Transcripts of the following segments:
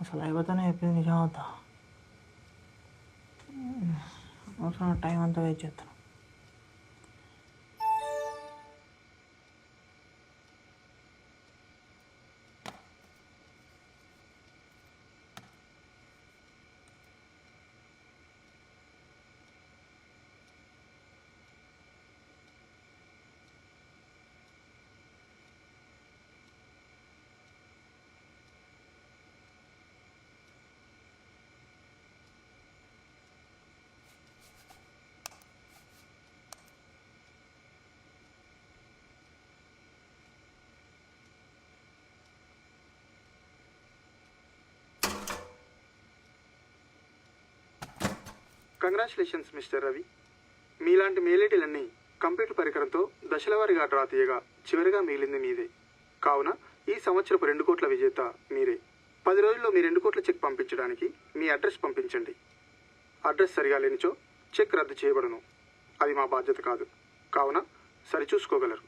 అసలు అయిపోతానే చెప్పింది నిజం అవుతా అవసరం టైం అంతా వెయిట్ చేస్తాను. Congratulations mister Ravi. మీలాంటి మేలేటీలన్నీ కంప్యూటర్ పరికరంతో దశలవారీగా డ్రా తీయగా చివరిగా మిగిలింది మీదే. కావున ఈ సంవత్సరపు 2 కోట్ల విజేత మీరే. 10 రోజుల్లో మీ 2 కోట్ల చెక్ పంపించడానికి మీ అడ్రస్ పంపించండి. అడ్రస్ సరిగా లేనిచో చెక్ రద్దు చేయబడును. అది మా బాధ్యత కాదు. కావున సరిచూసుకోగలరు.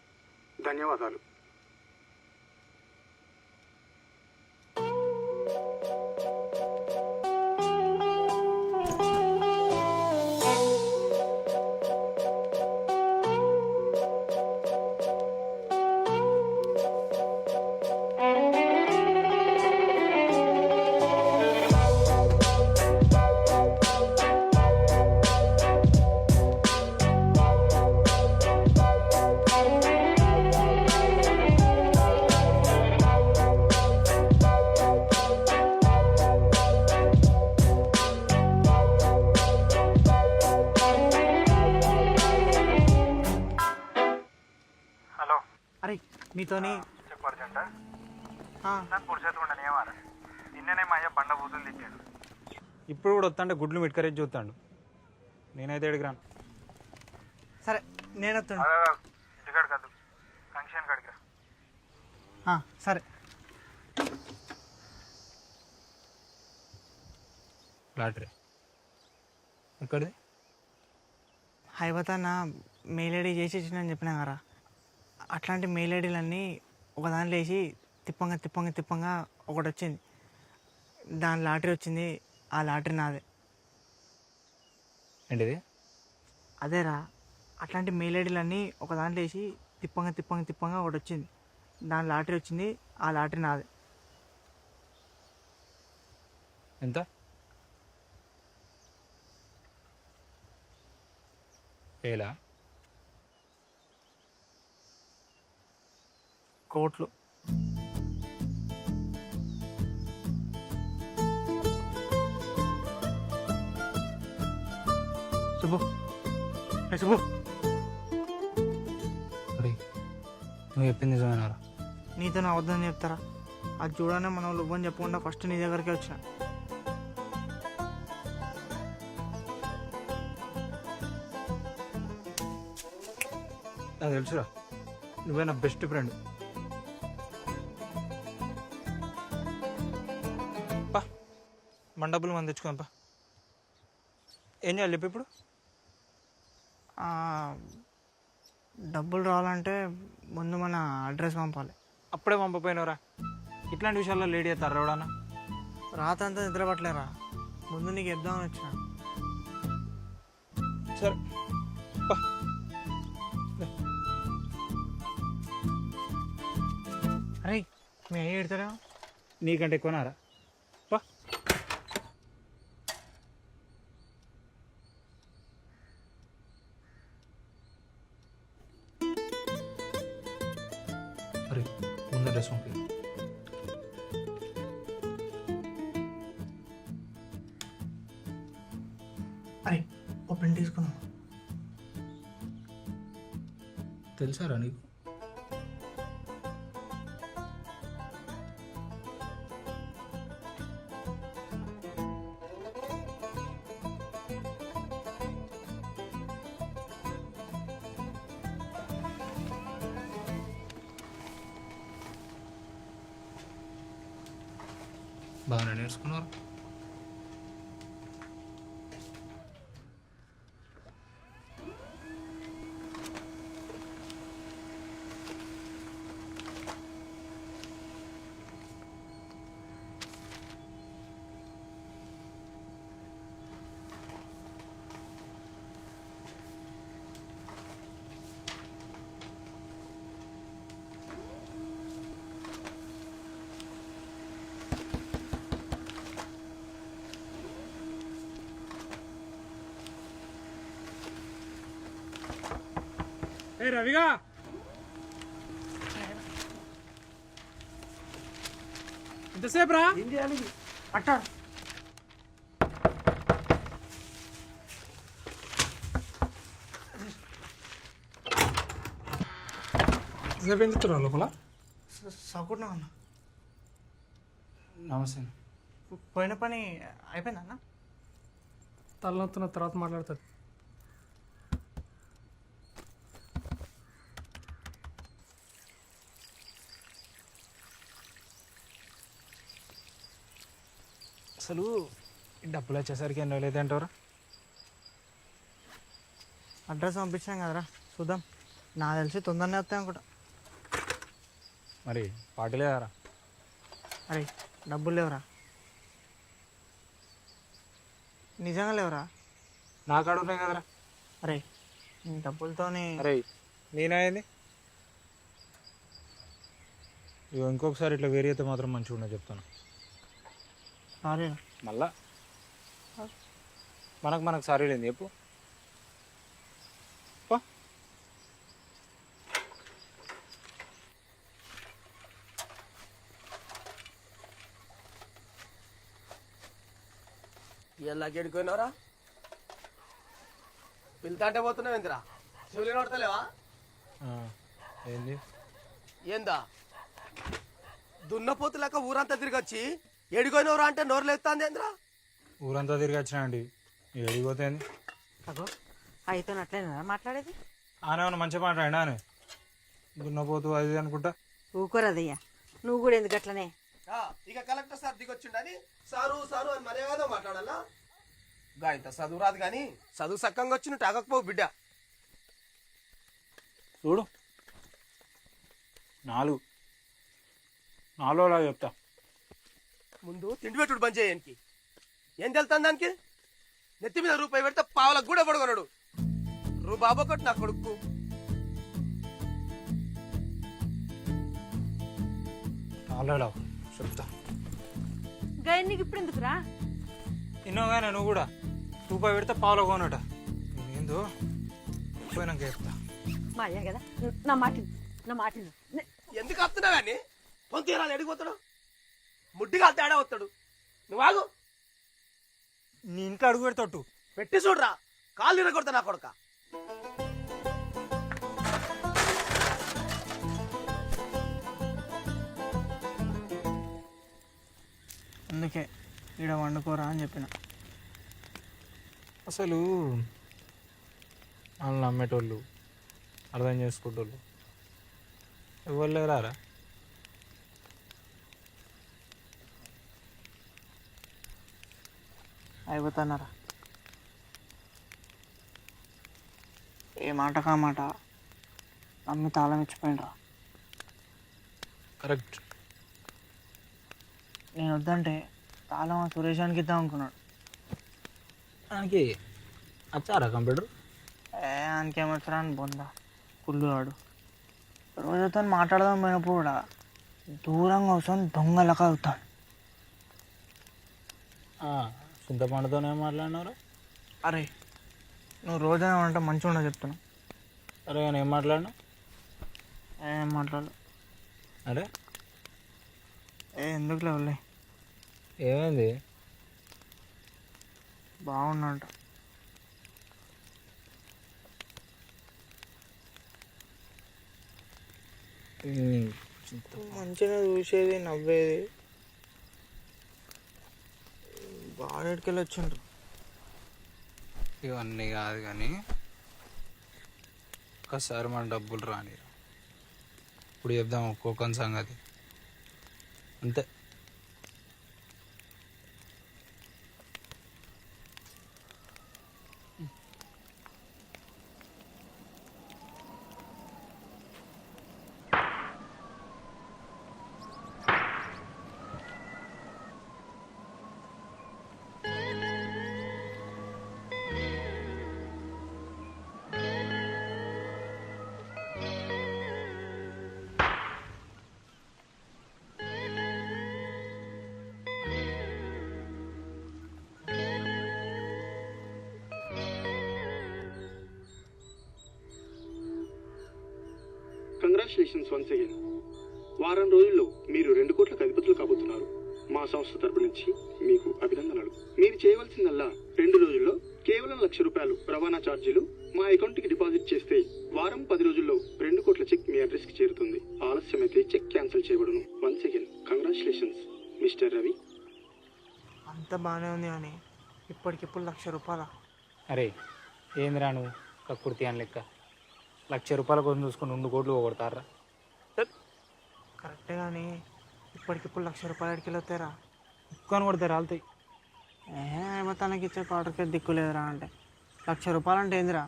ధన్యవాదాలు. అరే నీతోని చెప్పు అర్జెంట. నాకు పురుషత్వం ఉండని ఏమారా నిన్ననే మా అయ్య బండ బూతులు తిట్టాడు. ఇప్పుడు కూడా వస్తాంటే గుడ్లు మిట్కరేసి చూస్తాడు. నేనైతే ఎడికి రాను. సరే నేను వస్తాను. ఇంటికాడు కాదు ఫంక్షన్ కాడికి రా. సరే లాటరీ ఎక్కడిది? హైవతాన్న మెయిల్ ఐడి చేసి ఇచ్చినని చెప్పినా కదా, అట్లాంటి మెయిల్ ఐడీలన్నీ ఒక దాంట్లో వేసి తిప్పంగా తిప్పంగా తిప్పంగా ఒకటి వచ్చింది. దాని లాటరీ వచ్చింది. ఆ లాటరీ నాదే. ఏంటిది? అదేరా, అట్లాంటి మెయిల్ ఐడీలన్నీ ఒక దాంట్లో వేసి తిప్పంగా తిప్పంగా తిప్పంగా ఒకటి వచ్చింది. దాని లాటరీ వచ్చింది. ఆ లాటరీ నాదే. ఎంత? వేలా? కోట్లు. శుభు, శుభు, అరే నువ్వు చెప్పింది నిజమేనారా? నీతో నా వద్దని చెప్తారా? అది చూడనే మన వాళ్ళు ఇవ్వని చెప్పకుండా ఫస్ట్ నీ దగ్గరికే వచ్చిన. నాకు తెలుసురా, నువ్వే నా బెస్ట్ ఫ్రెండ్. పా మన డబ్బులు మనం తెచ్చుకుందాం. పా ఏం చేయాలి చెప్పు ఇప్పుడు? డబ్బులు రావాలంటే ముందు మన అడ్రస్ పంపాలి. అప్పుడే పంపపోయినవరా? ఇట్లాంటి విషయాల్లో లేడీ అవుతారు ఎవడన్నా? రాతంతా నిద్ర పట్టలేరా? ముందు నీకు చెప్దామని వచ్చిన. సరే పా. అరే మీ అయ్యి పెడతారా? నీకంటే ఎక్కువనారా? పా. అరే ముందు డ్రెస్ పంపి. అరే ఓ పెన్ తీసుకున్నాం. తెలుసారా నీకు? బాగానే నేర్చుకున్నారు. ఏ రవిగా ఎంతసేపు రా అట్టా ఎంతసేపు ఏం చెప్తున్నా లోపల సౌకుంటున్నా అన్న నమస్తే పోయిన పని అయిపోయిందా అన్న తలనొత్తున్న తర్వాత మాట్లాడుతుంది అసలు ఈ డబ్బులు వచ్చేసరికి ఎన్నో లేదంటారా అడ్రస్ పంపించాం కదరా చూద్దాం నాకు తెలిసి తొందరనే వస్తాయి అనుకుంటా మరి పార్టీ లేదారా అరే డబ్బులు లేవురా నిజంగా లేవురా నా కాడ ఉన్నాయి కదరా అరే నీ డబ్బులతోని అరే నేనైంది ఇగో ఇంకొకసారి ఇట్లా వేరే అయితే మాత్రం మంచిగా ఉండదు చెప్తాను సారీ మళ్ళా మనకు సారీ లేదు చెప్పు పో. ఇలా గెడుకోయినవరా పిల్తా అంటే పోతున్నావు ఏందిరా చెవులు నడతలేవా ఆ, ఏంది ఏందా దున్నపోతు లెక్క ఊరంతా తిరిగొచ్చి ఎడిపోయినవరా అంటే నోరు లేస్తుంది ఏంద్రా ఊరంతా తిరిగి వచ్చినా అండి ఏడిపోతే ఏంది అగో అయితే అట్లేనా మాట్లాడేది ఆనే ఏమన్నా మంచిగా మాట్లాడినా అని దున్నపోతు అది ఇది అనుకుంటా ఊకోరదయ్యా నువ్వు కూడా ఎందుకు అట్లనే ఇక కలెక్టర్ సార్ దిగొచ్చిండని సారు సారు అని మర్యాద మాట్లాడాలా గాయంత చదువు రాదు కానీ చదువు సక్కంగా వచ్చి నువ్వు తాగకపోవు బిడ్డ చూడు నాలుగు చెప్తా ముందు తిండి పెట్టుడు బంద్ చేయడానికి ఏం తెలుతాను దానికి నెత్తి మీద రూపాయి పెడితే పావులకు కూడా పడుకున్నాడు బాబు ఒకటి నా కొడుకు నాలుగు చెప్తా గయన్నికి ఇప్పుడు ఎందుకురా ఇన్నోగానే నువ్వు కూడా రూపాయి పెడితే పావులో కొనట ఏందో పోయినాక చెప్తా మా అయ్యా కదా నా మాట విను, నా మాట విను. ఎందుకు వస్తున్నావు కానీ కొంత తీరాలి ఎడిగిపోతాడు ముడ్డిగా తేడా వస్తాడు నువ్వు ఆగు నీ ఇంట్లో అడుగు పెడతావు పెట్టి చూడరా కాళ్ళు ఇరగొడతా నా కొడుక అందుకే ఈడ వండుకోరా అని చెప్పిన అసలు వాళ్ళు నమ్మేటోళ్ళు అర్థం చేసుకుంటోళ్ళు ఎవరు లేరారా అయిపోతున్నారా ఏ మాట కా మాట నమ్మి తాళం ఇచ్చిపోయినరా కరెక్ట్ నేను వద్దంటే తాళం ఆ సురేషానికి ఇద్దాం అనుకున్నాడు దానికి వచ్చారా కంప్యూటర్ ఆయనకేమొచ్చరా అని బొందా కుళ్ళువాడు రోజుతో మాట్లాడదాం పోయినప్పుడు కూడా దూరంగా వస్తాను దొంగలక అవుతాను చింతపండుతోనే మాట్లాడినారా అరే నువ్వు రోజైనా ఉంటే మంచిగా ఉండవు చెప్తున్నా అరే నేను ఏం మాట్లాడినా ఏం మాట్లాడు అరే ఎందుకు లేవులే ఏమైంది బాగున్నాడు మంచిగా చూసేది నవ్వేది బాగా ఎడికెళ్ళి వచ్చిండ్రు ఇవన్నీ కాదు కానీ ఒక్కసారి మన డబ్బులు రాని ఇప్పుడు చెప్దాం ఒక్కొక్క సంగతి అంతే కంగ్రాచులేషన్స్ వన్స్ అగైన్. వారం రోజుల్లో మీరు 2 కోట్లకు అధిపతులు కాబోతున్నారు. మా సంస్థ తరపు నుంచి మీకు అభినందనలు. మీరు చేయవలసిందల్లా 2 రోజుల్లో కేవలం ₹1,00,000 రవాణా ఛార్జీలు మా అకౌంట్కి డిపాజిట్ చేస్తే వారం 10 రోజుల్లో 2 కోట్ల చెక్ మీ అడ్రస్కి చేరుతుంది. ఆలస్యమైతే చెక్ క్యాన్సిల్ చేయబడును. Once again congratulations mister Ravi. అంత బాగానే ఉంది కానీ ఇప్పటికిప్పుడు ₹1,00,000. అరే ఏందిరా నువ్వు కక్కుర్తి అని లెక్క ₹1,00,000 కోసం చూసుకొని 2 కోట్లు పోగొడతారా? కరెక్టే కానీ ఇప్పటికిప్పుడు ₹1,00,000 ఎడికి వెళ్ళొస్తారా? కుక్కని కొడితే రాలుతాయి. ఏమో తనకి ఇచ్చే క్వార్టర్కి దిక్కు లేదురా అంటే ₹1,00,000 అంటే ఏందిరా?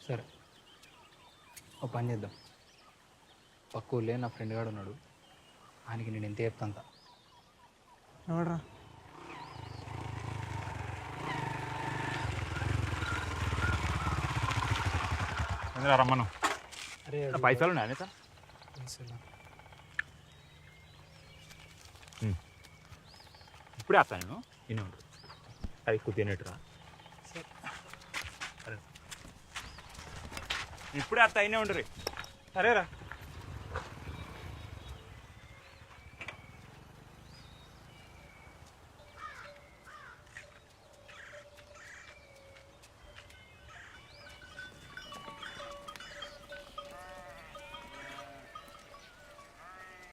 సరే ఒక పని చేద్దాం. పక్క ఊళ్ళే నా ఫ్రెండ్ గాడు ఉన్నాడు, ఆయనకి నేను ఎంత చెప్తాంత. ఎవడరా? రమ్మను. అరే పైసలు ఉన్నాయా సార్? ఇప్పుడే వస్తాను నేను. ఇన్ని ఉంటుంది అది కుదిరినట్టురా. ఇప్పుడే వస్తా అయినే ఉండరు. సరేరా.